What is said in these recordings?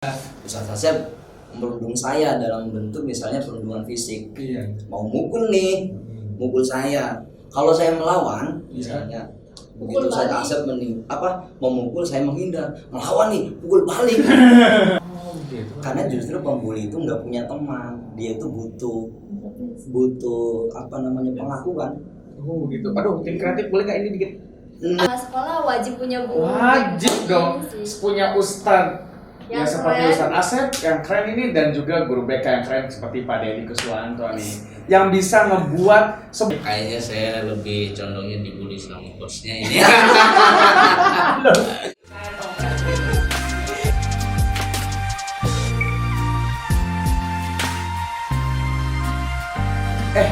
Ustaz Asep merundung saya dalam bentuk misalnya perundungan fisik. Iya. Mau mukul nih, mukul saya. Kalau saya melawan, misalnya begitu Ustaz Asep memukul saya menghindar, melawan nih, pukul balik. Gitu. Karena justru pembuli itu nggak punya teman, dia itu butuh pengakuan. Oh gitu. Aduh, tim kreatif boleh nggak ini dikit? Sekolah wajib punya guru. Wajib dong punya ustadz yang seperti keren. Ustadz Asep yang keren ini, dan juga guru BK yang keren seperti Pak Deddy Kuswanto nih, yang bisa ngebuat Kayaknya saya lebih condongnya dibully sama bosnya ini.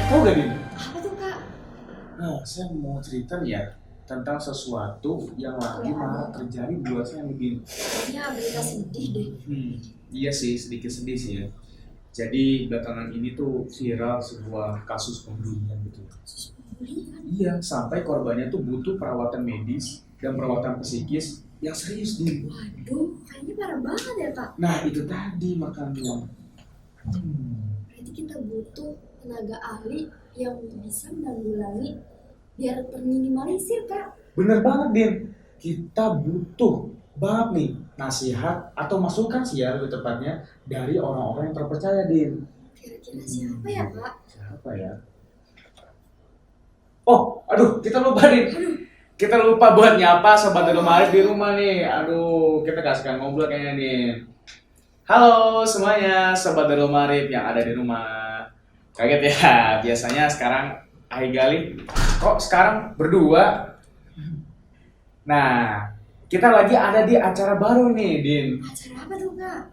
tahu gak Din? Apa tuh Kak? Nah, saya mau cerita nih ya tentang sesuatu yang lagi malah terjadi buat saya Din. Ya berita sedih deh. Iya sih, sedikit sedih sih ya. Jadi belakangan ini tuh viral sebuah kasus pembunuhan gitu. Iya, sampai korbannya tuh butuh perawatan medis dan perawatan psikis yang serius Din. Waduh, kayaknya parah banget ya Kak. Nah itu tadi makanya. Berarti kita butuh tenaga ahli yang bisa menanggulangi biar terminimalisir Kak. Bener banget Din. Kita butuh banget nih nasihat atau masukan sih ya lebih tepatnya dari orang-orang yang terpercaya Din. Kira-kira siapa ya Kak? Siapa ya? Oh, aduh, kita lupa Din. Kita lupa buat nyapa sobat Darul di rumah nih. Aduh, kita kasihkan ngobrol kayaknya nih. Halo semuanya, sobat Darul yang ada di rumah. Kaget ya, biasanya sekarang Gali, kok sekarang berdua? Nah, kita lagi ada di acara baru nih, Din. Acara apa tuh Kak?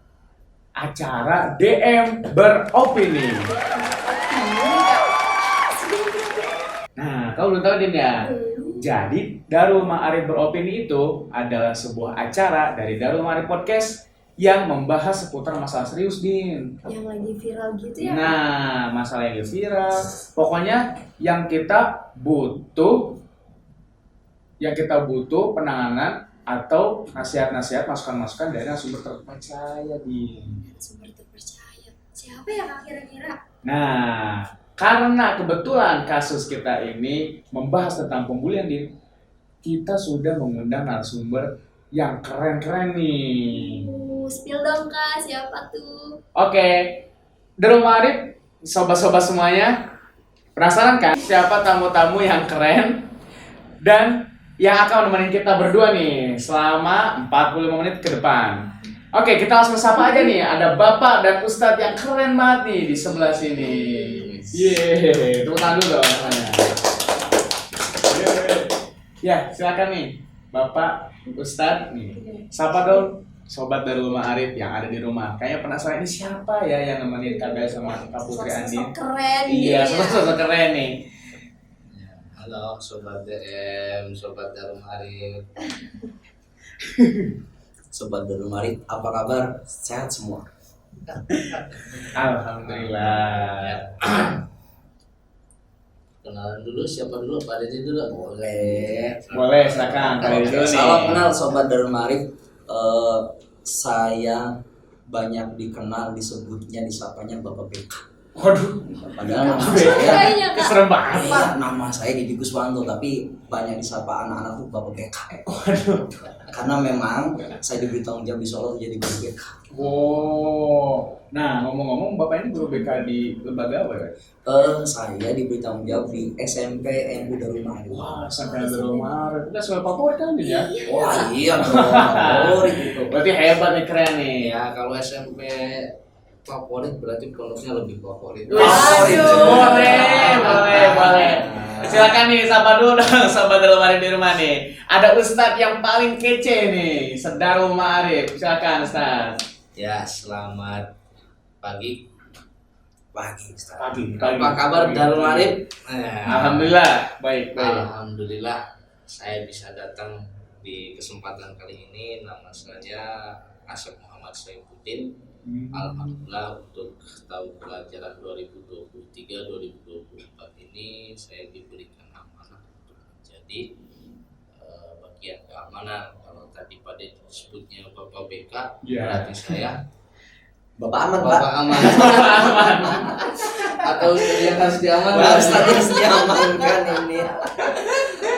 Acara DM Beropini. Nah, kau belum tahu Din ya? Jadi, Darul Ma'arif Beropini itu adalah sebuah acara dari Darul Ma'arif Podcast yang membahas seputar masalah serius, Din. Yang lagi viral gitu ya? Nah, masalah yang viral. Pokoknya yang kita butuh penanganan atau nasihat-nasihat, masukan-masukan dari sumber terpercaya, Din. Sumber terpercaya. Siapa ya Kak kira-kira? Nah, karena kebetulan kasus kita ini membahas tentang pembulian, Din, kita sudah mengundang narasumber yang keren-keren nih. Spill dong Kak, siapa tuh? Oke, Darul Ma'arif, sobat-sobat semuanya, penasaran kan siapa tamu-tamu yang keren dan yang akan menemani kita berdua nih selama 45 menit ke depan? Oke, kita langsung sapa aja nih. Ada Bapak dan Ustadz yang keren banget nih di sebelah sini. Yeay, tepuk tangan dulu dong semuanya. Ya, silakan nih, Bapak, Ustadz nih. Sapa dong sobat Darul Ma'arif yang ada di rumah. Kayaknya penasaran ini siapa ya yang nemenin Kak Gali sama Kak Putri Andin. Sosok keren Iya, nih. sosok keren nih. Halo sobat DM, sobat Darul Ma'arif. Sobat Darul Ma'arif, apa kabar? Sehat semua? Alhamdulillah. Kenalan dulu, siapa dulu? Pak Deddy dulu. Boleh. Boleh, silakan Kak Gali dulu nih. Salam kenal Sobat Darul Ma'arif. Saya banyak dikenal, disapanya Bapak BK. Waduh, Padahal nama Kayaknya, Kak. serem banget. iya, nama saya Deddy Kuswanto, tapi banyak disapa anak-anak tuh Bapak BK. Waduh. Karena memang saya diberi tanggung jawab di Solo jadi guru BK. Wow. Nah, ngomong-ngomong, Bapak ini guru BK di lembaga apa ya? Saya diberi tanggung jawab di SMP NU Darul Ma'arif. Wah, sampai Darul Ma'arif. Udah sekolah favorit kan ya? Wah iya dong, gitu. Berarti hebat nih, keren nih. Ya kalau SMP favorit berarti pondoknya lebih favorit. Boleh. Silakan nih, sapa dulu dong sobat Darul Ma'arif di rumah nih. Ada Ustadz yang paling kece nih, Darul Ma'arif. Silakan Ustadz. Ya, selamat pagi. Ustaz. Pagi. Apa kabar Darul Ma'arif? Alhamdulillah, baik. Alhamdulillah saya bisa datang di kesempatan kali ini. Nama saya Asep Muhammad Saifuddin. Alhamdulillah untuk tahun pelajaran 2023-2024 ini saya diberikan amanah untuk menjadi bagian keamanan. Kalau tadi pada disebutnya Bapak BK, Iya. berarti saya Bapak aman, Pak. Bapak aman. Atau Ustadz yang harus diamankan. Wah, Ustadz yang diamankan ini.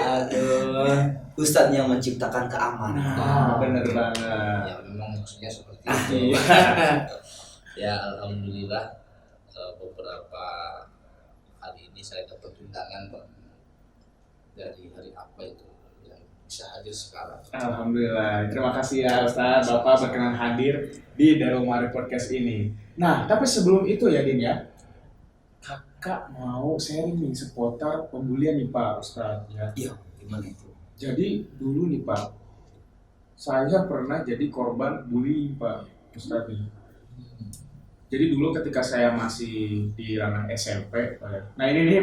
Aduh, Ustadz yang menciptakan keamanan. Bener banget. Ya memang maksudnya seperti Ah, itu. Iya. Ya alhamdulillah beberapa hari ini saya dapat undangan Pak dari hari apa itu yang bisa hadir sekarang. Alhamdulillah. Terima kasih ya Ustadz, Bapak berkenan hadir di Darumari Podcast ini. Nah, tapi sebelum itu ya Din ya, Kakak mau sharing nih seputar pembulian nih Pak Ustadz ya. Iya, gimana itu? Jadi dulu nih Pak, saya pernah jadi korban bullying Pak Ustadz nih. Jadi dulu ketika saya masih di ranah SMP, Pak. Nah ini nih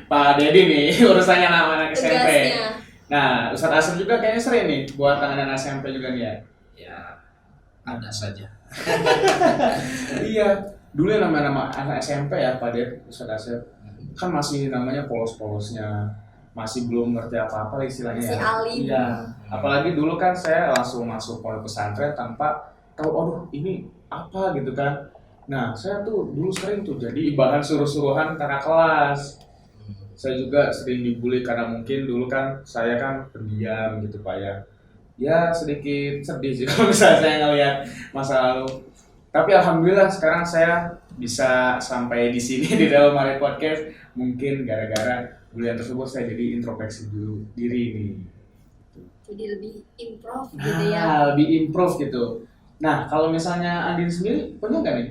Pak Dedi nih urusannya nama anak SMP. Tugasnya. Nah Ustadz Asep juga kayaknya sering nih buat tangan SMP juga nih ya. Ya ada saja. Iya, dulu yang nama anak SMP ya Pak Ded, Ustadz Asep kan masih namanya polos-polosnya, masih belum ngerti apa-apa lah istilahnya. Masih alim. Iya, apalagi dulu kan saya langsung masuk pondok pesantren tanpa tahu, aduh ini apa gitu kan. Nah, saya tuh dulu sering tuh jadi bahan suruh-suruhan kakak kelas. Saya juga sering dibully karena mungkin dulu kan saya kan pendiam gitu Pak ya. Ya sedikit sedih sih kalau misalnya saya ngeliat masa lalu. Tapi alhamdulillah sekarang saya bisa sampai di sini di Darumari Podcast mungkin gara-gara bulian tersebut saya jadi introspeksi dulu diri nih. Jadi lebih improve gitu ya. Nah, lebih improve gitu. Nah, kalau misalnya Andin sendiri pernah nggak nih?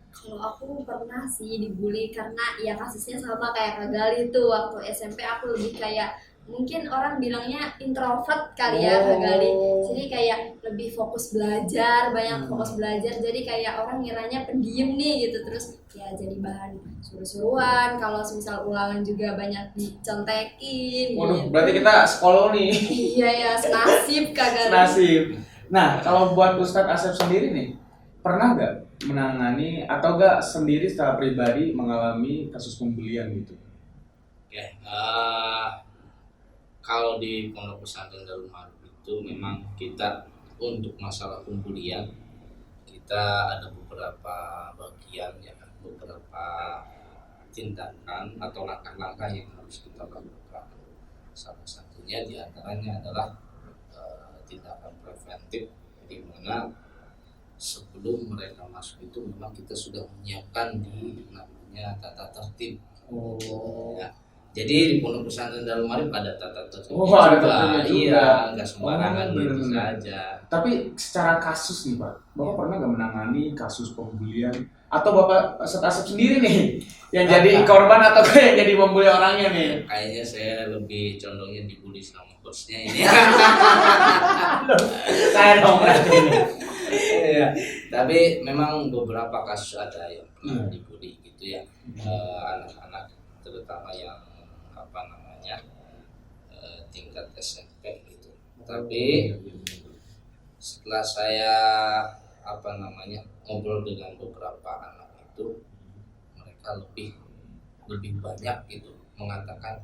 Kalau aku pernah sih dibully karena ya kasusnya sama kayak Kak Gali tuh waktu SMP aku lebih kayak mungkin orang bilangnya introvert kali ya Kak Gali. Jadi kayak lebih fokus belajar, banyak fokus belajar. Jadi kayak orang ngiranya pendiam nih gitu, terus ya jadi bahan suruh-suruhan. Kalau misal ulangan juga banyak dicontekin. Waduh, gitu. berarti kita sekolah nih. Iya ya, senasib Kak Gali. Senasib. Nah, kalau buat Ustadz Asep sendiri nih, pernah nggak menangani atau nggak sendiri secara pribadi mengalami kasus pembulian gitu? Oke, kalau di pondok pesantren Darul Ma'arif itu memang kita untuk masalah pembulian kita ada beberapa bagian ya, beberapa tindakan atau langkah-langkah yang harus kita lakukan. Salah satunya diantaranya adalah tindakan preventif, di mana sebelum mereka masuk itu memang kita sudah menyiapkan di namanya tata tertib. Oh. Ya. Jadi di pondok pesantren Darul Ma'arif ada tata tertib. Oh, ada tertibnya juga. Iya, nggak sembarangan Oh, gitu benar-benar. saja. Tapi secara kasus nih Pak, Bapak pernah nggak menangani kasus pembulian? Atau Bapak Ustadz Asep sendiri nih yang jadi korban atau yang jadi membuli orangnya nih? Kayaknya saya lebih condongnya dibully sama bosnya ini. Saya dong berarti ini. Iya. Tapi memang beberapa kasus ada yang pernah Hmm. dibully gitu ya. Anak-anak terutama yang apa namanya tingkat SMP gitu. Tapi setelah saya apa namanya ngobrol dengan beberapa anak itu, mereka lebih banyak gitu mengatakan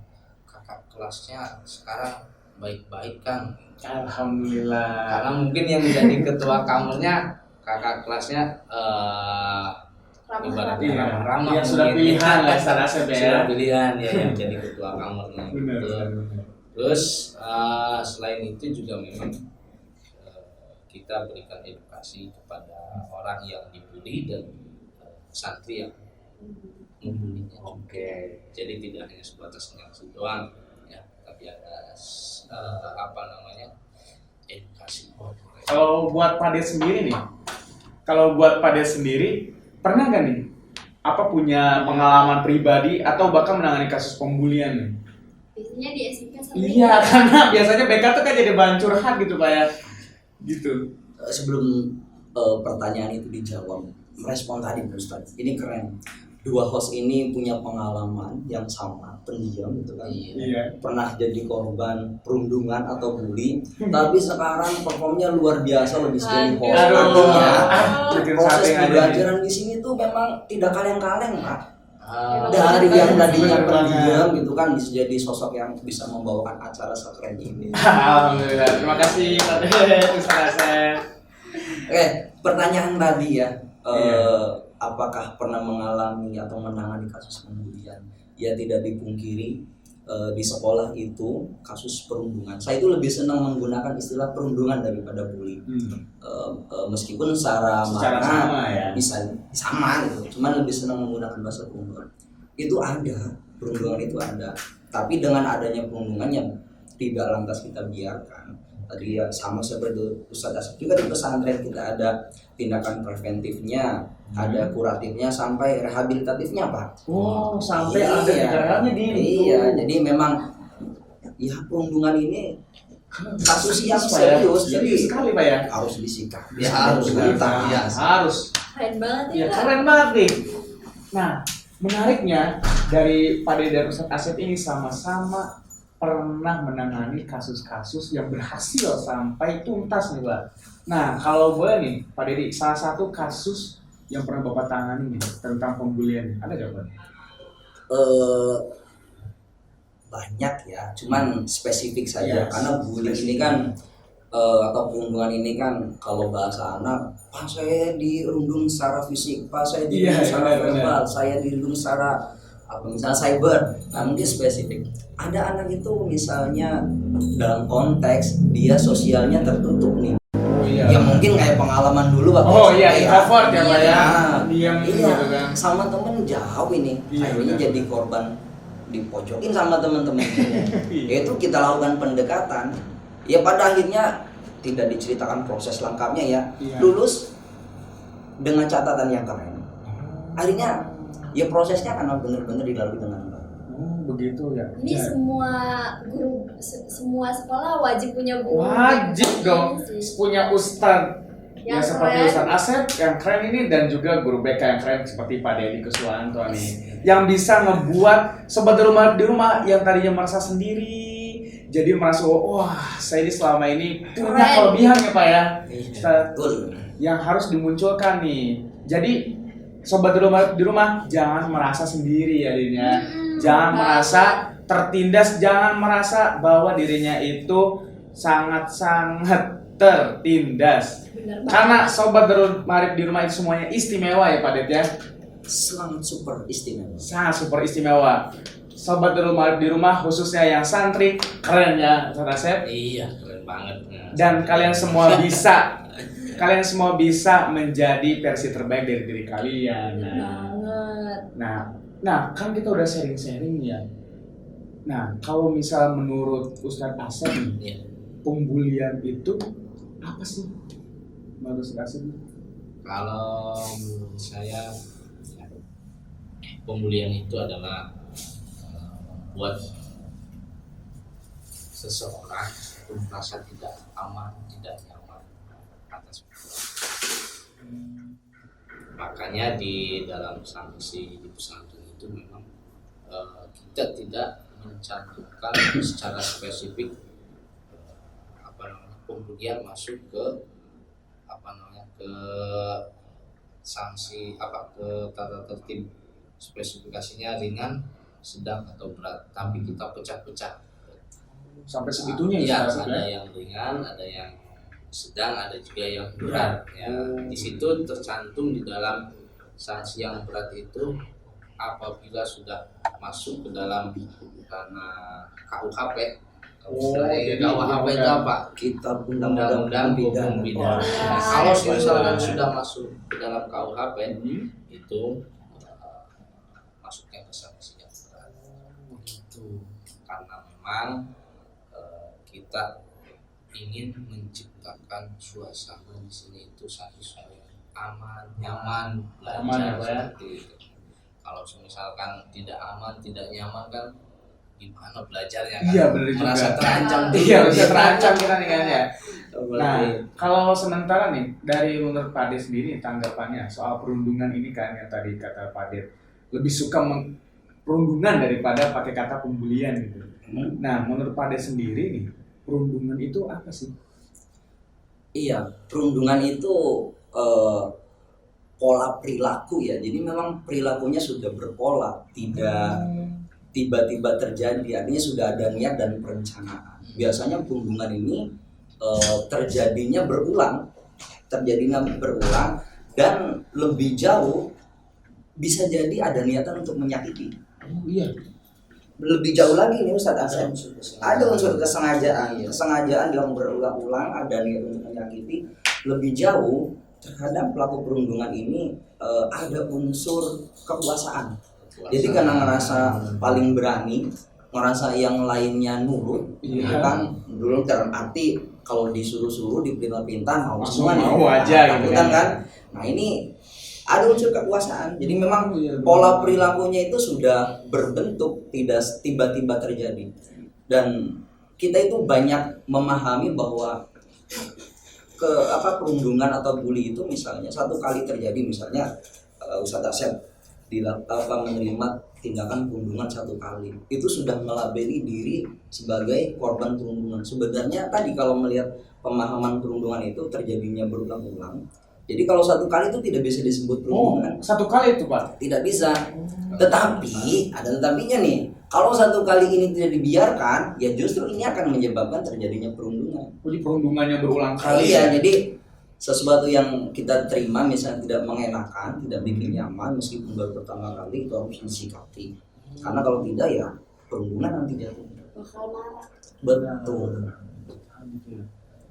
kakak kelasnya sekarang baik-baik kan. Alhamdulillah. Karena mungkin yang menjadi ketua kamernya kakak kelasnya ibaratnya Iya, ramah-ramah iya, sudah mungkin. pilihan lah Ustadz Asep ya. Sudah pilihan ya yang jadi ketua kamernya Benar, gitu. benar. Terus selain itu juga memang kita berikan edukasi kepada orang yang dibully dan santri yang membulinya. Oke. Jadi tidak hanya sebatas sanksi doang ya, tapi ada apa namanya edukasi. Kalau buat Pak Ded sendiri nih, pernah nggak nih apa punya pengalaman pribadi atau bahkan menangani kasus pembulian nih? Biasanya di SMP sering. Iya, karena biasanya BK tuh kan jadi bahan curhat gitu Pak ya. Gitu. Sebelum pertanyaan itu dijawab, merespon tadi Ustaz, ini keren. Dua host ini punya pengalaman yang sama, pendiam gitu kan. Iya. Pernah jadi korban perundungan atau bully, tapi sekarang performnya luar biasa, lebih dari host. Aduh. Artinya, Bikin proses setting aja nih. pembelajaran di sini tuh memang tidak kaleng-kaleng, Pak. Dari yang Benar tadinya banget. pendiam gitu kan bisa jadi sosok yang bisa membawakan acara sekeren ini. Alhamdulillah. Terima kasih Pak Ded, Ustaz Asep. Oke, pertanyaan tadi ya, Iya. apakah pernah mengalami atau menangani kasus pembulian? Ya tidak dipungkiri di sekolah itu kasus perundungan. Saya itu lebih senang menggunakan istilah perundungan daripada bully. Meskipun secara Secara makna sama ya. bisa sama gitu, cuman lebih senang menggunakan bahasa perundungan. Itu ada, perundungan itu ada. Tapi dengan adanya perundungan yang tidak lantas kita biarkan. Tadi ya sama seperti Ustadz Asep juga di pesantren kita ada tindakan preventifnya, ada kuratifnya sampai rehabilitatifnya Pak. Oh, sampai Iya. ada tindakannya di Iya, jadi memang ya perundungan ini kasus yang serius jadi sekali Pak ya. harus disikapi, Ya, harus ditahan. ya. Harus. Keren banget Ya ya, Kak. keren banget nih. Nah, menariknya dari Pak Ded dan Ustadz Asep ini sama-sama pernah menangani kasus-kasus yang berhasil sampai tuntas nih Pak. Nah, kalau boleh nih Pak Dedi, salah satu kasus yang pernah Bapak tangani nih tentang pembulian, ada nggak Pak? Eh, banyak ya, cuman spesifik saja Yes. karena bullying ini kan atau perundungan ini kan kalau bahasa anak, Pak saya dirundung secara fisik, Pak saya dirundung Iya, secara benar, verbal, saya dirundung secara apa misalnya cyber. Nah mungkin spesifik. Ada anak itu misalnya dalam konteks dia sosialnya tertutup nih. Oh Ya mungkin kayak pengalaman dulu waktu Oh SMP iya, introvert ya Pak ya. Nah, Diam iya, gitu kan. sama temen jauh ini, Iya, akhirnya benar. jadi korban dipojokin sama temen-temen. Iya. Itu kita lakukan pendekatan. Ya pada akhirnya tidak diceritakan proses lengkapnya ya. Iya. Lulus dengan catatan yang keren. Akhirnya ya prosesnya karena benar-benar dilalui dengan baik. Oh begitu ya. Ini semua guru, semua sekolah wajib punya guru. Wajib dong Iya sih. punya ustadz yang Yang seperti keren. Ustadz Asep yang keren ini dan juga guru BK yang keren seperti Pak Dedi Kuswanto nih yang bisa ngebuat sobat di rumah yang tadinya merasa sendiri jadi merasa wah saya ini selama ini punya Keren. kelebihan ya Pak ya. Ustadz, Betul. yang harus dimunculkan nih. Jadi sobat di rumah jangan merasa sendiri ya dirinya. Jangan merasa tertindas, jangan merasa bahwa dirinya itu sangat-sangat tertindas. Bener banget. Karena sobat di rumah itu semuanya istimewa ya Pak Ded ya. Sangat super istimewa. Sangat super istimewa. Sobat di rumah khususnya yang santri keren ya Ustadz Asep. Iya, keren banget. Dan kalian semua bisa menjadi versi terbaik dari diri kalian. Bener banget. Nah, kan kita udah sharing-sharing ya. Nah, kalau misal menurut Ustadz Asep nih, Iya. pembulian itu apa sih? Menurut Ustadz Asep? Kalau menurut saya ya, pembulian itu adalah buat seseorang itu merasa tidak aman, tidak nyaman atas makanya di dalam sanksi di pesantren itu memang kita tidak mencantumkan secara spesifik pembulian masuk ke ke sanksi ke tata tertib spesifikasinya ringan, sedang atau berat, tapi kita pecah-pecah. Sampai segitunya ya, Ustadz Asep ada ya? yang ringan, ada yang sedang, ada juga yang berat. Ya, di situ tercantum di dalam sanksi yang berat itu apabila sudah masuk ke dalam ranah KUHP. jadi KUHP itu apa? Kitab Undang-undang hukum pidana. Nah, kalau misalkan sudah masuk ke dalam KUHP itu masuknya ke sanksi yang berat. Begitu. Karena memang kita ingin menciptakan suasana di sini itu suasana yang aman, nyaman, Aman ya, belajar Pak ya? seperti itu. Kalau misalkan tidak aman, tidak nyaman kan gimana belajarnya kan? Iya, benar juga. Merasa terancam dulu. Iya, bisa terancam kita nih kan ya. Nah, Nah, kalau sementara nih dari menurut Pak Ded sendiri tanggapannya soal perundungan ini kan yang tadi kata Pak Ded lebih suka perundungan daripada pakai kata pembulian gitu. Nah, menurut Pak Ded sendiri nih perundungan itu apa sih? iya, perundungan itu pola perilaku ya. Jadi memang perilakunya sudah berpola, tidak tiba-tiba terjadi. Artinya sudah ada niat dan perencanaan. Biasanya hubungan ini terjadinya berulang dan lebih jauh bisa jadi ada niatan untuk menyakiti. Oh iya. Lebih jauh lagi nih Ustadz Asep, ada unsur kesengajaan yang berulang-ulang, ada niat untuk menyakiti. Lebih jauh terhadap pelaku perundungan ini ada unsur kekuasaan. Jadi karena ngerasa paling berani, ngerasa yang lainnya nurut, Iya. kan dulu dalam arti kalau disuruh-suruh dipinta-pinta mau Langsung semua nih. mau aja gitu Takutan kan. kan. Nah ini ada unsur kekuasaan. Jadi memang pola perilakunya itu sudah berbentuk, tidak tiba-tiba terjadi. Dan kita itu banyak memahami bahwa perundungan atau bully itu misalnya satu kali terjadi, misalnya Ustadz Asep menerima tindakan perundungan satu kali, itu sudah melabeli diri sebagai korban perundungan. Sebenarnya tadi kalau melihat pemahaman perundungan itu terjadinya berulang-ulang, jadi kalau satu kali itu tidak bisa disebut perundungan. Satu kali itu Pak? Tidak bisa. Tetapi ada tetapinya nih. Kalau satu kali ini tidak dibiarkan, ya justru ini akan menyebabkan terjadinya perundungan. Jadi perundungannya berulang kali. Iya, jadi sesuatu yang kita terima misalnya tidak mengenakan, tidak bikin nyaman meskipun baru pertama kali, itu harus disikapi. Karena kalau tidak ya perundungan nanti jatuh. Bakal marah. Betul.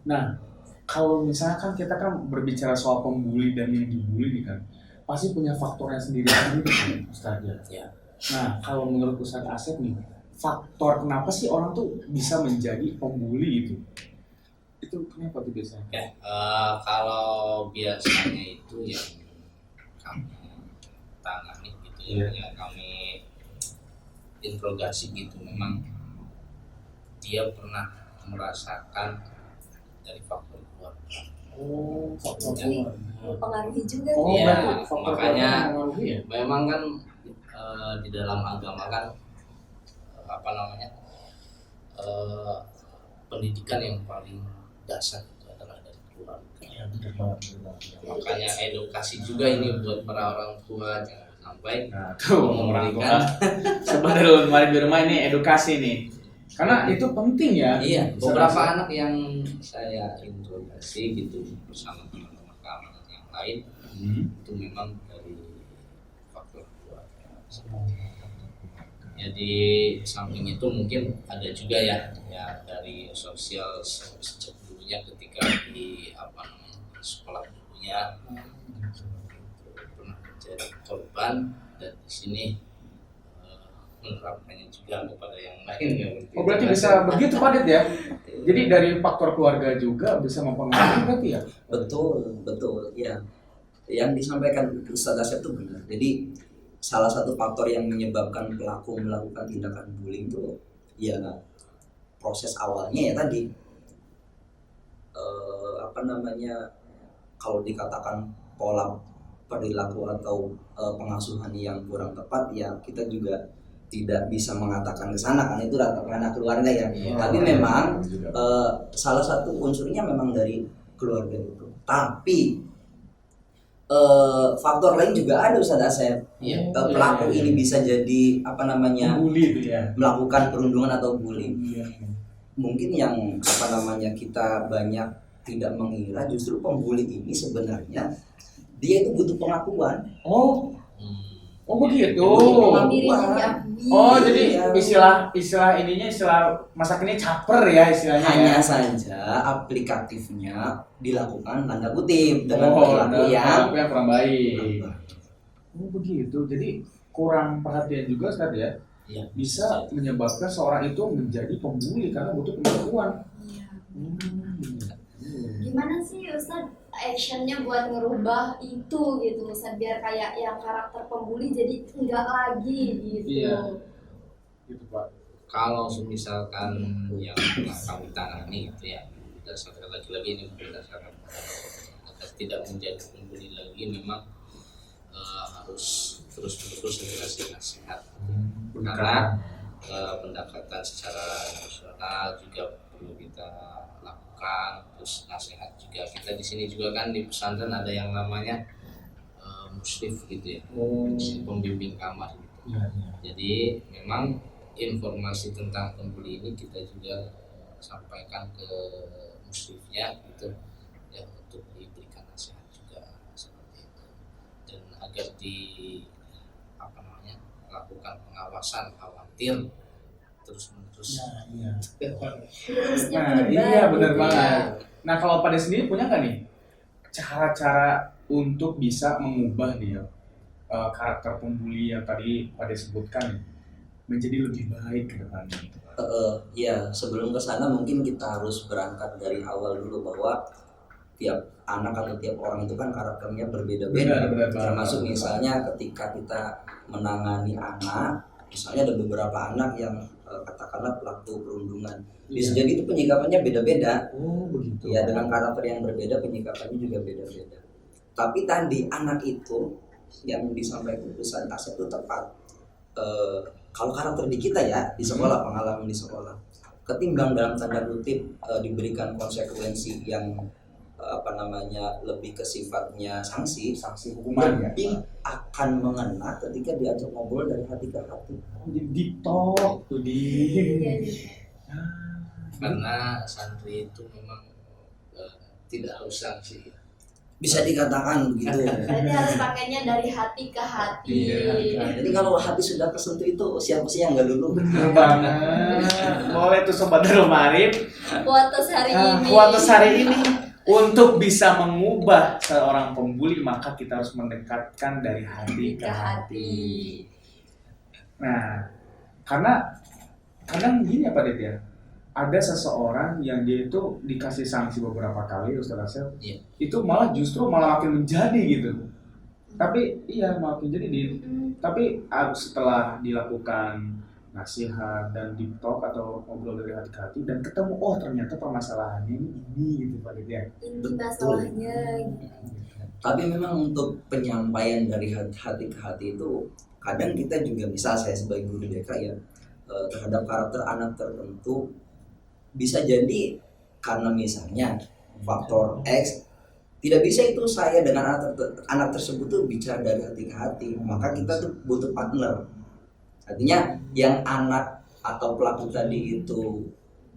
Nah, kalau misalnya kan kita kan berbicara soal pembuli dan yang dibully nih kan, pasti punya faktornya sendiri-sendiri kan, Ustaz ya. Ya. Nah, kalau menurut Ustaz Asep nih, faktor kenapa sih orang tuh bisa menjadi pembuli itu? Itu kenapa tuh biasanya? Oke, kalau biasanya itu yang kami tangani gitu ya, yang kami interogasi gitu, memang dia pernah merasakan dari faktor keluarga. Oh, faktor Jadi, keluarga. mempengaruhi juga. Oh, Iya, berarti faktor makanya keluarga mempengaruhi ya? Memang kan di dalam agama kan pendidikan yang paling dasar itu adalah dari keluarga. Iya, benar banget. Makanya edukasi juga ini buat para orang tua, jangan sampai Nah, tuh orang tua. memberikan. Sebenarnya kemarin di rumah ini edukasi nih. Karena itu penting ya. Iya, beberapa anak yang saya interogasi gitu bersama teman-teman keamanan yang lain itu memang dari faktor keluarga. Jadi samping itu mungkin ada juga ya dari sosial sejak dulunya ketika di sekolah dulunya pernah menjadi korban, dan di sini menerapkannya juga kepada yang lain ya. Oh, berarti bisa begitu Pak Dit ya? Jadi dari faktor keluarga juga bisa mempengaruhi berarti ya? Betul ya. Yang disampaikan Ustaz Asep itu benar. Jadi salah satu faktor yang menyebabkan pelaku melakukan tindakan bullying itu ya proses awalnya ya tadi kalau dikatakan pola perilaku atau pengasuhan yang kurang tepat, ya kita juga tidak bisa mengatakan ke sana karena itu ranah keluarga ya. Tapi memang salah satu unsurnya memang dari keluarga itu. Tapi faktor lain juga ada Ustaz Asep. Pelaku ini bisa jadi Bully itu ya. melakukan perundungan atau bullying. Iya. Mungkin yang kita banyak tidak mengira, justru pembuli ini sebenarnya dia itu butuh pengakuan. Oh begitu. Dirinya diakui. Oh, jadi Iya. istilah masa kini caper ya istilahnya. Hanya ya. saja aplikatifnya dilakukan tanda kutip dengan Oh, perilaku yang yang kurang baik. Oh begitu. Jadi kurang perhatian juga Ustaz ya. Iya. Bisa menyebabkan seorang itu menjadi pembuli karena butuh pengakuan. Iya. Hmm. Gimana sih Ustaz actionnya buat ngerubah itu gitu Ustaz, biar kayak yang karakter pembuli jadi enggak lagi gitu. Iya. Gitu Pak. Kalau misalkan yang pernah kami tangani itu ya, berdasarkan lagi-lagi ini berdasarkan agar tidak menjadi pembuli lagi, memang harus terus-menerus dikasih nasihat. Karena pendekatan secara emosional juga perlu kita lakukan, terus nasihat juga. Kita di sini juga kan di pesantren ada yang namanya musrif gitu ya, Oh. si pembimbing kamar gitu. Iya, iya. Jadi memang informasi tentang pembuli ini kita juga sampaikan ke musrifnya gitu ya, untuk diberikan nasihat juga seperti itu, dan agar di lakukan pengawasan, khawatir terus menerus. Iya. Virusnya Nah, menyebar iya benar gitu banget. ya. Nah, kalau pada sendiri punya nggak nih cara-cara untuk bisa mengubah nih ya, karakter pembuli yang tadi pada sebutkan nih, menjadi lebih baik ke depannya? Ya sebelum ke sana mungkin kita harus berangkat dari awal dulu bahwa tiap anak atau tiap orang itu kan karakternya berbeda-beda. Benar, Termasuk benar. misalnya ketika kita menangani anak, misalnya ada beberapa anak yang katakanlah pelaku perundungan, bisa Iya. jadi itu penyikapannya beda-beda. Oh begitu. Ya dengan karakter yang berbeda penyikapannya juga beda-beda. Tapi tadi anak itu yang disampaikan Ustaz Asep itu tepat. Kalau karakter di kita ya di sekolah, pengalaman di sekolah, ketimbang dalam tanda kutip diberikan konsekuensi yang lebih ke sifatnya sanksi hukuman ya. lebih akan mengena ketika diajak ngobrol dari hati ke hati. Oh, jadi deep talk tuh di. Iya, iya. Karena santri itu memang tidak harus sanksi. Bisa dikatakan begitu. Berarti harus pakainya dari hati ke hati. Iya. Jadi kalau hati sudah tersentuh itu siapa sih yang nggak dulu? Bener banget. Boleh tuh Sobat Darul Ma'arif. Kuatus hari ini. Kuatus hari ini. Untuk bisa mengubah seorang pembuli, maka kita harus mendekatkan dari hati ke hati. Nah, karena kadang gini ya Pak Det ya, ada seseorang yang dia itu dikasih sanksi beberapa kali, Ustaz Asep, Iya. itu malah justru makin menjadi gitu. Tapi iya makin jadi tapi setelah dilakukan nasihat dan deep talk atau ngobrol dari hati ke hati dan ketemu, oh ternyata permasalahannya ini gitu Pak Det ya. Inti masalahnya. Tapi memang untuk penyampaian dari hati ke hati itu kadang kita juga bisa, saya sebagai guru BK ya, terhadap karakter anak tertentu bisa jadi karena misalnya faktor X tidak bisa itu saya dengan anak tersebut tuh bicara dari hati ke hati, maka kita tuh butuh partner. Artinya yang anak atau pelaku tadi itu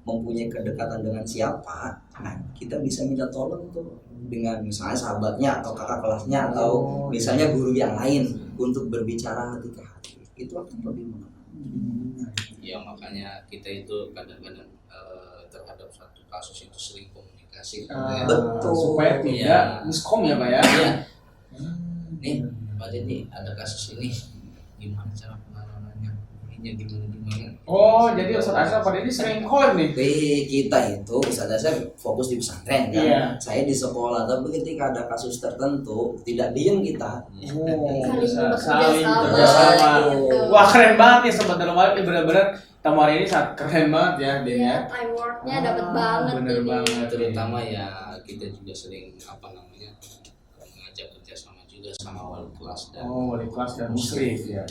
mempunyai kedekatan dengan siapa, nah kita bisa minta tolong tuh dengan misalnya sahabatnya atau kakak kelasnya atau misalnya guru yang lain untuk berbicara hati ke hati, itu akan lebih mengenai. Ya makanya kita itu kadang-kadang terhadap satu kasus itu sering komunikasi. Betul. Supaya tidak miskom ya Pak ya. Iya. Nih Pak Det nih ada kasus ini, gimana cara penanganannya, ininya gimana. Oh jadi Ustaz Asep pada ini sering call nih. Kita itu misalnya saya fokus di pesantren kan, Iya. saya di sekolah, tapi ketika ada kasus tertentu tidak diem kita. Oh, Saling saling bekerja bekerjasama. sama gitu. Wah keren banget nih Sobat Darul Ma'arif, benar-benar tamu hari ini sangat keren banget ya Den Iya, ya. time worknya dapat banget Bener ini. banget. Terutama ya kita juga sering mengajak kerjasama juga sama wali kelas dan Wali kelas dan musrif ya.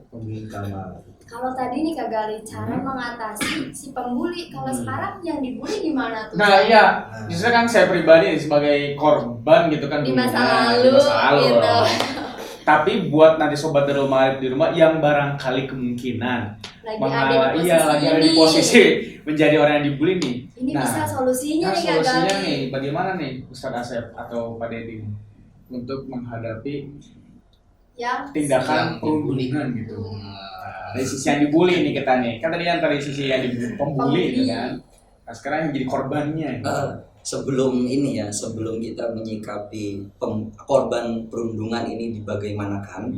Pemimpin kamar. Kalau tadi nih Kak Gali, cara mengatasi si pembuli. Kalau sekarang yang dibully gimana tuh? Nah iya, justru kan saya pribadi sebagai korban gitu kan Di dulunya, masa lalu, gitu. loh. Tapi buat nanti Sobat Darul Ma'arif di rumah yang barangkali kemungkinan lagi ada di di posisi ini. posisi menjadi orang yang dibully nih. Ini bisa solusinya nih Kak solusinya Gali. nih bagaimana nih Ustaz Asep atau Pak Dedi untuk menghadapi Yang tindakan Yang perundungan gitu. Dari sisi yang dibully nih kita nih. Kan tadi yang dari sisi yang pembuli gitu kan. Nah sekarang yang jadi korbannya. Sebelum kita menyikapi korban perundungan ini dibagaimanakan,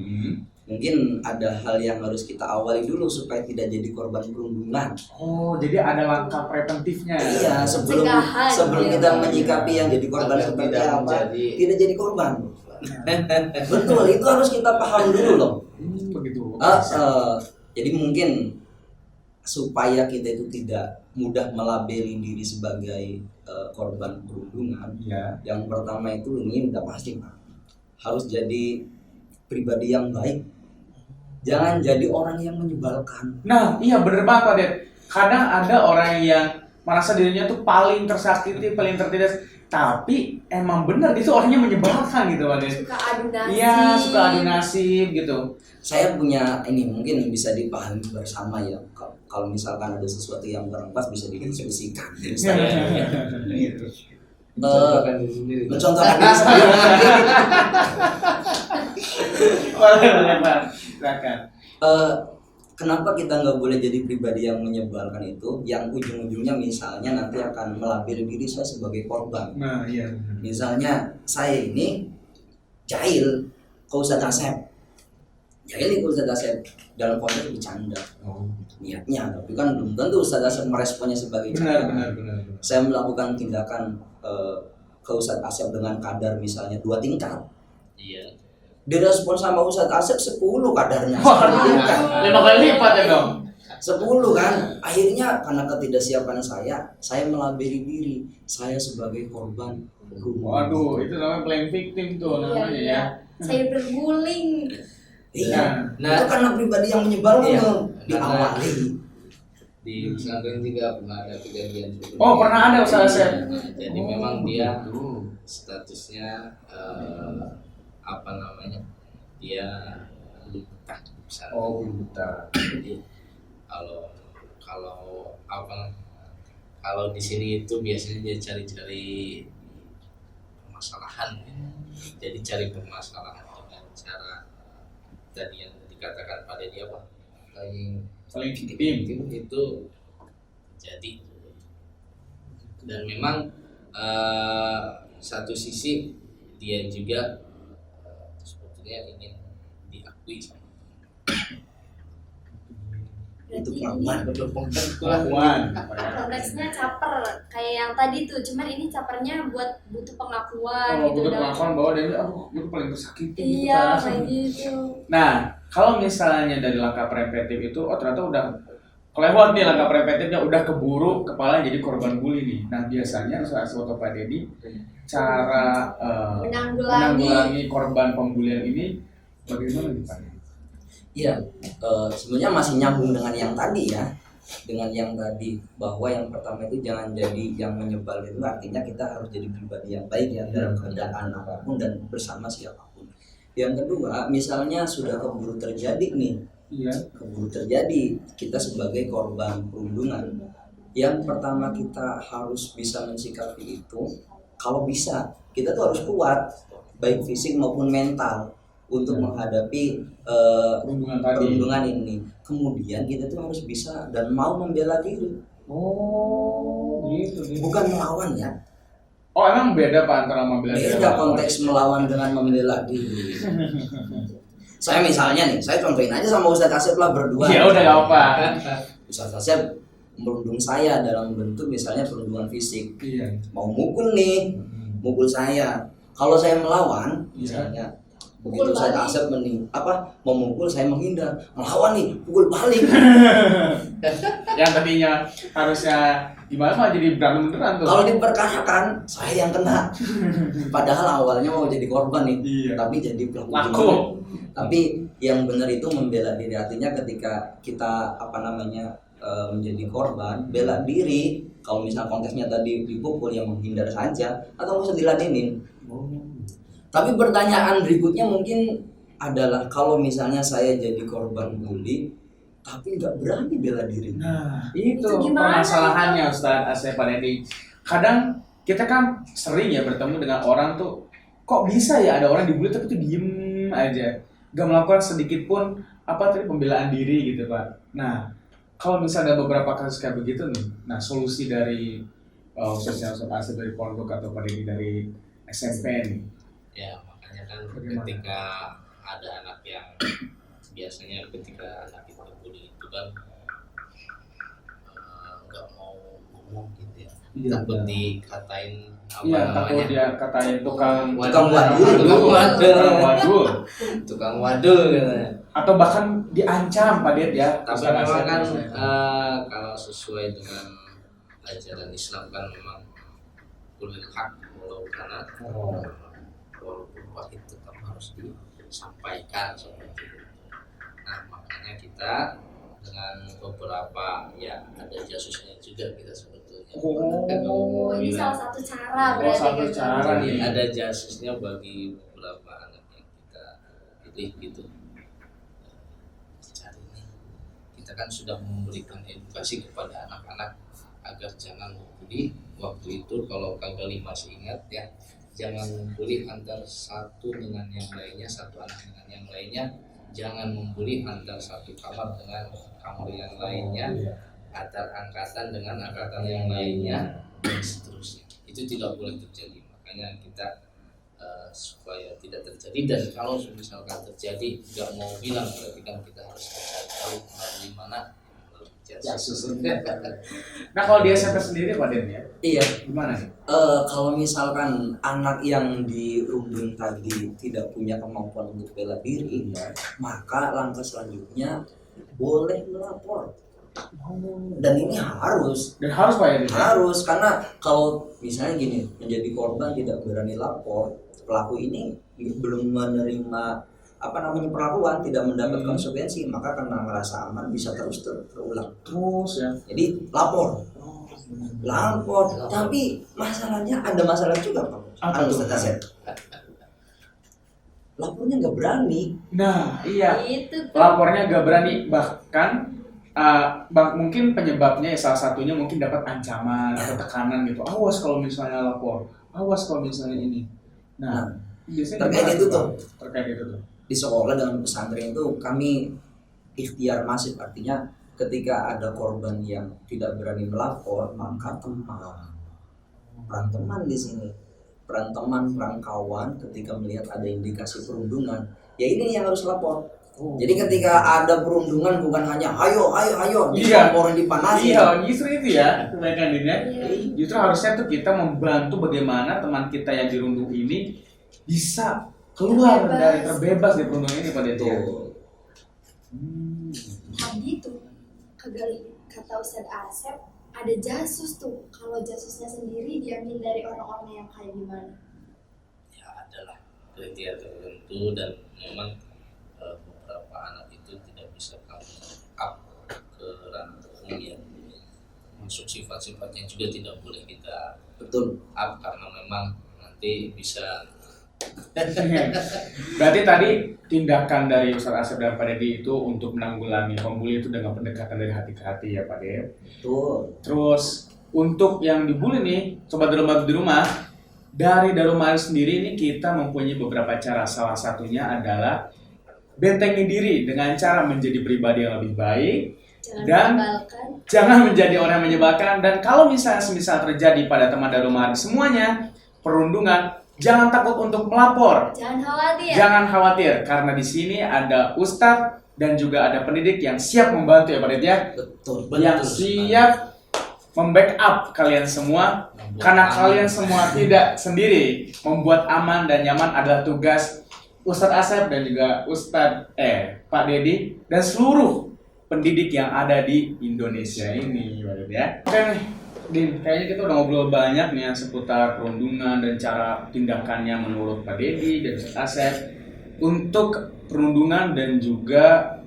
mungkin ada hal yang harus kita awali dulu supaya tidak jadi korban perundungan. Oh, jadi ada langkah preventifnya. Iya, sebelum Pencegahan, ya. kita menyikapi yang jadi korban Agar seperti tidak apa, menjadi- tidak jadi korban. Betul, itu harus kita paham dulu loh. Begitu. Jadi mungkin supaya kita itu tidak mudah melabeli diri sebagai korban perundungan, Iya. yang pertama itu ini udah pasti Pak, harus jadi pribadi yang baik. Jangan jadi orang yang menyebalkan. Nah, iya bener banget Pak Det. Kadang ada orang yang merasa dirinya tuh paling tersakiti, paling tertindas. tapi emang bener itu orangnya menyebalkan gitu Pak Ded. Suka adu nasib. Iya, suka adu nasib gitu. Saya punya ini mungkin bisa dipahami bersama ya. Kalau misalkan ada sesuatu yang kurang pas bisa didiskusikan. Gitu. Mencontohkan diri sendiri. Mencontohkan diri sendiri. Boleh Pak, silakan. Kenapa kita nggak boleh jadi pribadi yang menyebalkan itu, yang ujung-ujungnya misalnya nanti akan melabeli diri saya sebagai korban. Nah, iya. Misalnya saya ini jahil ke Ustadz Asep, jahil ke Ustadz Asep dalam konteks bercanda niatnya, tapi kan belum tentu Ustadz Asep meresponnya sebagai Benar, canda. benar. Saya melakukan tindakan ke Ustadz Asep dengan kadar misalnya 2 tingkat, Iya. direspon sama Ustadz Asep 10 kadarnya. Waduh, 10 5 kali lipat ya dong. 10 kan. Akhirnya karena ketidaksiapan saya melabeli diri saya sebagai korban. Waduh, itu namanya playing victim tuh namanya ya. Cyberbullying. Iya. Nah, Itu karena pribadi yang menyebalkan Iya. tuh diawali. di pesantren juga pernah ada kejadian seperti Oh, itu. pernah ada Ustaz Asep. Nah, jadi memang dia statusnya apa namanya, dia buta misalnya. Oh, buta. Jadi kalau kalau apa, kalau di sini itu biasanya dia cari-cari permasalahan gitu. Jadi cari permasalahan dengan cara tadi yang dikatakan pada dia apa, Paling victim. itu jadi. Dan memang satu sisi dia juga sebetulnya ingin diakui sama Itu Berarti pengakuan. Pengakuan. konteksnya caper kayak yang tadi tuh, cuman ini capernya buat butuh pengakuan Oh, gitu. butuh Dan- pengakuan bahwa dia itu paling tersakiti gitu Iya, kan. kayak gitu. Nah, kalau misalnya dari langkah preventif itu, oh ternyata udah kelewat nih langkah preventifnya, udah keburu kepala jadi korban bully nih. Nah, biasanya Ustaz atau Pak Dedi, cara menanggulangi korban pembulian ini bagaimana nih Pak? Iya, sebenarnya masih nyambung dengan yang tadi ya, dengan yang tadi bahwa yang pertama itu jangan jadi yang menyebal, itu artinya kita harus jadi pribadi yang baik ya dalam keadaan apapun dan bersama siapapun. Yang kedua, misalnya sudah keburu terjadi nih, Iya. keburu terjadi kita sebagai korban perundungan. Yang pertama kita harus bisa mensikapi itu, kalau bisa kita tuh harus kuat, baik fisik maupun mental untuk menghadapi Perundungan tadi. perundungan ini. Kemudian kita tuh harus bisa dan mau membela diri, Oh, gitu. bukan melawan ya. Oh, emang beda Pak antara membela diri Beda konteks melawan dengan membela diri. Saya misalnya nih, saya contohin aja sama Ustadz Asep lah berdua. Ya udah gak apa. Ustadz Asep merundung saya dalam bentuk misalnya perundungan fisik, Iya. mau mukul nih, mukul saya. Kalau saya melawan, Iya. misalnya Pukul begitu saya balik. Asep memukul saya menghindar, melawan nih, pukul balik. Yang tadinya harusnya gimana mah jadi berantem beneran tuh. Kalau diperkarakan, saya yang kena. Padahal awalnya mau jadi korban nih, Iya. tapi jadi pelaku. Laku. Tapi yang benar itu membela diri, artinya ketika kita menjadi korban, bela diri. Kalau misal konteksnya tadi dipukul, yang menghindar saja atau nggak usah diladenin. Oh. Tapi pertanyaan berikutnya mungkin adalah kalau misalnya saya jadi korban bully tapi nggak berani bela diri. Nah, itu gimana permasalahannya Ustaz Asep Pak Dedi. Kadang kita kan sering ya bertemu dengan orang tuh, kok bisa ya ada orang dibully tapi tuh diem aja, gak melakukan sedikit pun pembelaan diri gitu Pak. Nah, kalau misalnya ada beberapa kasus kayak begitu nih, nah solusi dari khususnya Ustaz Asep dari Pondok atau Pak Dedi dari SMP nih. ya. Makanya kan Bagaimana? ketika ada anak yang biasanya ketika anak itu bully itu kan nggak mau ngomong gitu ya, Iya, takut benar. dikatain Iya, takut dia katain tukang Tukang wadul. tukang wadul. tukang wadul katanya. Atau bahkan diancam Pak Ded ya. Tapi Ustaz memang Asep kan misalnya. kalau sesuai dengan ajaran Islam kan memang kulil hak walau karena walaupun wahid tetap harus disampaikan seperti itu. Nah makanya kita dengan beberapa ya ada jasusnya juga kita sebetulnya Oh, ini salah satu cara berarti. satu gitu. cara. Jadi nih. ada jasusnya bagi beberapa anak yang kita pilih gitu. Cari nih. Kita kan sudah memberikan edukasi kepada anak-anak agar jangan membuli. Waktu itu kalau Kak Gali masih ingat ya, jangan membuli antar satu dengan yang lainnya, satu anak dengan yang lainnya. Jangan membuli antar satu kamar dengan kamar yang lainnya, antar angkatan dengan angkatan yang lainnya, dan seterusnya. Itu tidak boleh terjadi. Makanya kita supaya tidak terjadi, dan kalau misalkan terjadi nggak mau bilang, berarti kan kita harus mencari tahu melalui mana, melalui jasus. Nah kalau di SMP sendiri Pak Den ya, Iya. gimana nih? Kalau misalkan anak yang dirundung tadi tidak punya kemampuan untuk bela diri, maka langkah selanjutnya boleh melapor. Dan ini harus Dan harus Pak ya? harus karena kalau misalnya gini, menjadi korban tidak berani lapor, pelaku ini belum menerima perlakuan, tidak mendapat konsekuensi, maka karena merasa aman bisa terus terulang. Terus ya. Jadi lapor, tapi masalahnya ada masalah juga Pak. Apa tuh? Ustaz Asep. Lapornya nggak berani. Nah iya, Itu tuh. lapornya gak berani, bahkan mungkin penyebabnya ya salah satunya mungkin dapat ancaman atau tekanan gitu. Awas kalau misalnya lapor, awas kalau misalnya ini. Nah, biasanya terkait gimana itu Pak? tuh. Terkait itu tuh. Di sekolah dengan pesantren itu kami ikhtiar masif, artinya ketika ada korban yang tidak berani melapor, maka peran teman di sini, peran teman, peran kawan ketika melihat ada indikasi perundungan, ya ini yang harus lapor. Jadi ketika ada perundungan bukan hanya ayo Iya. laporan dipanasin. Iya, justru itu ya kebaikan ini. Iya. Justru harusnya tuh kita membantu bagaimana teman kita yang dirundung ini bisa keluar Terbebas. dari terbebas dari perundungan ini pada itu. Betul. Tadi tuh kata Ustadz Asep ada jasus tuh. Kalau jasusnya sendiri diambil dari orang-orang yang kayak gimana? Ya adalah kriteria tertentu, dan memang beberapa anak itu tidak bisa kamu up ke ranah umum ya. Masuk sifat-sifatnya juga tidak boleh kita Betul. up, karena memang nanti bisa. Berarti tadi tindakan dari Ustadz Asep dan Pak Dedi itu untuk menanggulangi pembuli itu dengan pendekatan dari hati ke hati ya Pak Dedi. Betul. Terus untuk yang dibully nih, sobat Darul di rumah, dari Darul Ma'arif sendiri ini kita mempunyai beberapa cara. Salah satunya adalah bentengi diri dengan cara menjadi pribadi yang lebih baik, dan jangan menjadi orang yang menyebalkan. Dan kalau misalnya semisal terjadi pada teman Darul Ma'arif semuanya perundungan, jangan takut untuk melapor. Jangan khawatir. Jangan khawatir, karena di sini ada ustadz dan juga ada pendidik yang siap membantu ya Pak Dit ya. Betul. Yang siap membackup kalian semua, karena kalian semua tidak sendiri. Membuat aman dan nyaman adalah tugas Ustadz Asep dan juga Pak Dedi dan seluruh pendidik yang ada di Indonesia ini Pak Dit ya. Oke nih Din, kayaknya kita udah ngobrol banyak nih ya seputar perundungan dan cara tindakannya menurut Pak Dedi dan Ustadz Asep untuk perundungan dan juga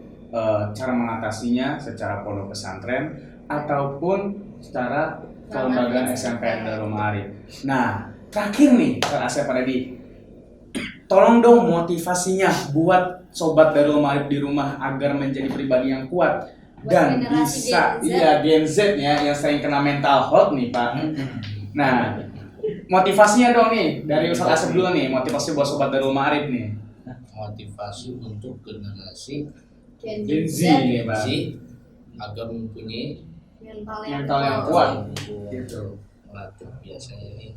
cara mengatasinya secara pondok pesantren ataupun secara kelembagaan SMPN Darul Ma'arif. Nah, terakhir nih Ustadz Asep Pak Dedi, tolong dong motivasinya buat sobat Darul Ma'arif di rumah agar menjadi pribadi yang kuat dan bisa Gen Z ya yang sering kena mental health nih Pak. Nah, motivasinya dong nih dari Ustadz Asep dulu nih, motivasi buat sobat Darul Ma'arif nih. Motivasi untuk generasi Gen Z nih Pak. agar mempunyai mental yang kuat. Gitu. melatih biasanya ini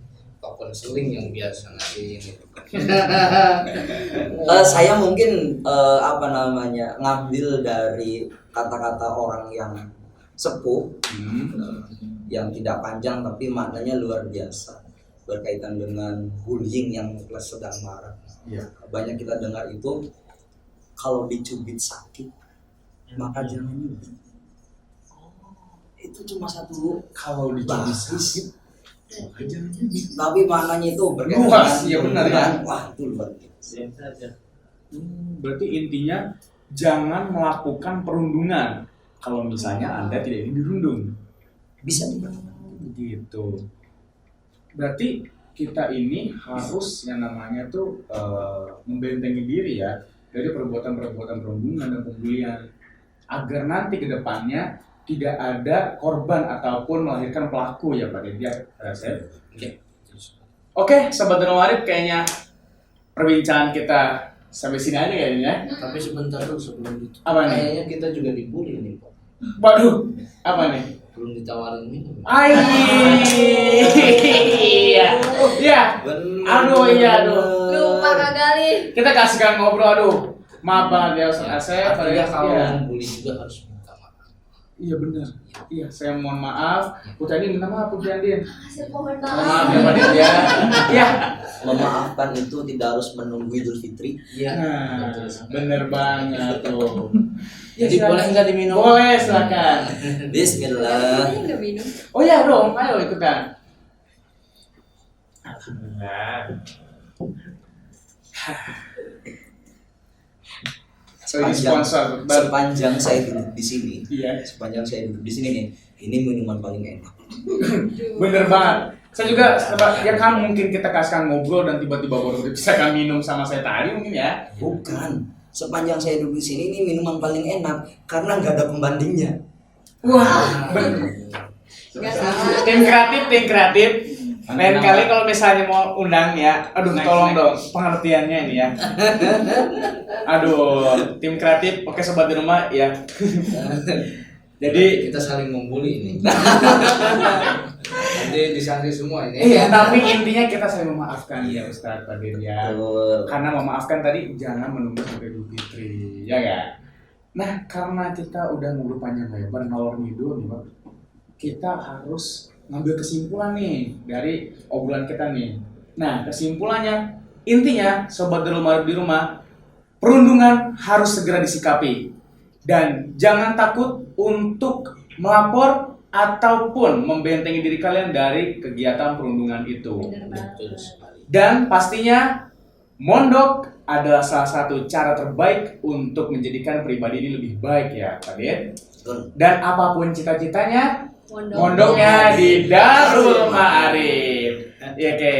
konseling yang biasa ngasih ini. Saya mungkin ngambil dari kata-kata orang yang sepuh, yang tidak panjang tapi maknanya luar biasa, berkaitan dengan bullying yang kelas sedang marak. Iya. Banyak kita dengar itu, kalau dicubit sakit maka jangan nyubit. Itu cuma satu Kalau dicubit sakit, tapi maknanya itu berkaitan luas, iya benar ya. Wah, itu luar biasa. Berarti intinya jangan melakukan perundungan kalau misalnya Anda tidak ingin dirundung. Bisa dibantu. Gitu. Berarti kita ini harus yang namanya tuh membentengi diri ya dari perbuatan-perbuatan perundungan dan pembulian agar nanti ke depannya tidak ada korban ataupun melahirkan pelaku ya Pak Deddy. Oke, Sobat Deromarip, kayaknya perbincangan kita sampai sini aja kayaknya. Tapi sebentar dulu sebelum itu. Apa nih? Kayaknya kita juga dibully nih Pak. Waduh, apa nih? Belum ditawarin minum. Iya. Iya. Aduh, iya, aduh. Lupa Kak Gali. Kita kasihkan ngobrol, aduh. Maaf banget ya Ustaz Asep. Artinya kalau Iya. membuli juga harus minta maaf. Iya benar. Iya, saya mohon maaf. Putri Andin minta maaf Putri Andin. Hasil pohon Mohon maaf maaf. ya Pak Deddy ya. Iya. Memaafkan itu tidak harus menunggu Idul Fitri. Iya. Nah, bener banget tuh. Jadi silakan. boleh nggak diminum? Boleh, silakan. Bismillah. Ini nggak minum. Oh iya dong, ayo ikutan. Alhamdulillah. So ini sponsor. Sepanjang saya duduk di sini, Iya. sepanjang saya duduk di sini nih, ini minuman paling enak. Bener banget. Saya juga ya kan mungkin kita kasihkan ngobrol dan tiba-tiba baru bisa kan minum sama saya tadi mungkin ya. Bukan, sepanjang saya duduk di sini ini minuman paling enak karena nggak ada pembandingnya. Wah, bener. Nggak salah. Tim kreatif. Lain kali kalau misalnya mau undang ya, aduh tolong dong pengertiannya ini ya. Aduh, tim kreatif, oke sobat di rumah ya. Jadi kita saling membuli ini. Nanti disangsi semua ini. iya, tapi intinya kita saling memaafkan ya Ustadz Pak Deddy ya. Betul. Karena memaafkan tadi jangan menunggu sampai Idul Fitri, ya kan? Nah, karena kita udah ngobrol panjang lebar ngalor ngidul nih, Pak. Kita harus ngambil kesimpulan nih dari obrolan kita nih. Nah, kesimpulannya intinya sobat Deromarip di rumah, perundungan harus segera disikapi dan jangan takut untuk melapor ataupun membentengi diri kalian dari kegiatan perundungan itu. Bener Betul banget. sekali. Dan pastinya mondok adalah salah satu cara terbaik untuk menjadikan pribadi ini lebih baik ya, Pak Ded. Betul. Dan apapun cita-citanya, Mondok. mondoknya di Darul Ma'arif. Ya, oke.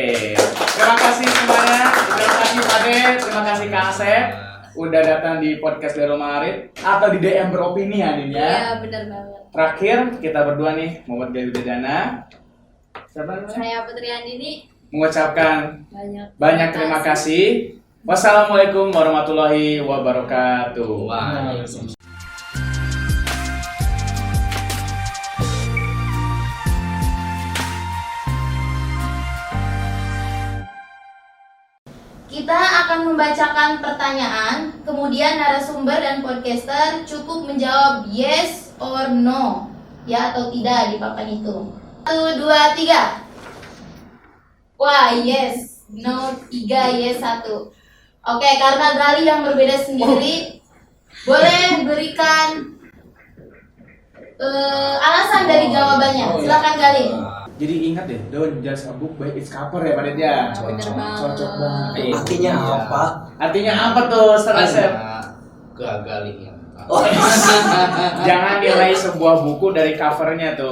Terima kasih semuanya. Terima kasih Pak Ded, terima kasih Kak Asep udah datang di podcast Darul Ma'arif atau di DM beropini ya, Din ya. Iya bener banget. Terakhir kita berdua nih, Muhammad Gali Widadana. Siapa namanya? Saya Putri Andini. Mengucapkan Banyak terima kasih. Wassalamualaikum warahmatullahi wabarakatuh. Waalaikumsalam. Kita akan membacakan pertanyaan, kemudian narasumber dan podcaster cukup menjawab yes or no, ya atau tidak di papan itu. 1, 2, 3. Wah, yes, no 3, yes 1. Oke, karena Gali yang berbeda sendiri, boleh berikan alasan dari jawabannya. Silakan Gali. Jadi ingat deh, don't judge a book by its cover ya Pak Ded ya. Bener banget. Cocok banget. Artinya apa? Artinya apa tuh, Ustaz Asep? Gagal ini. Jangan nilai sebuah buku dari covernya tuh.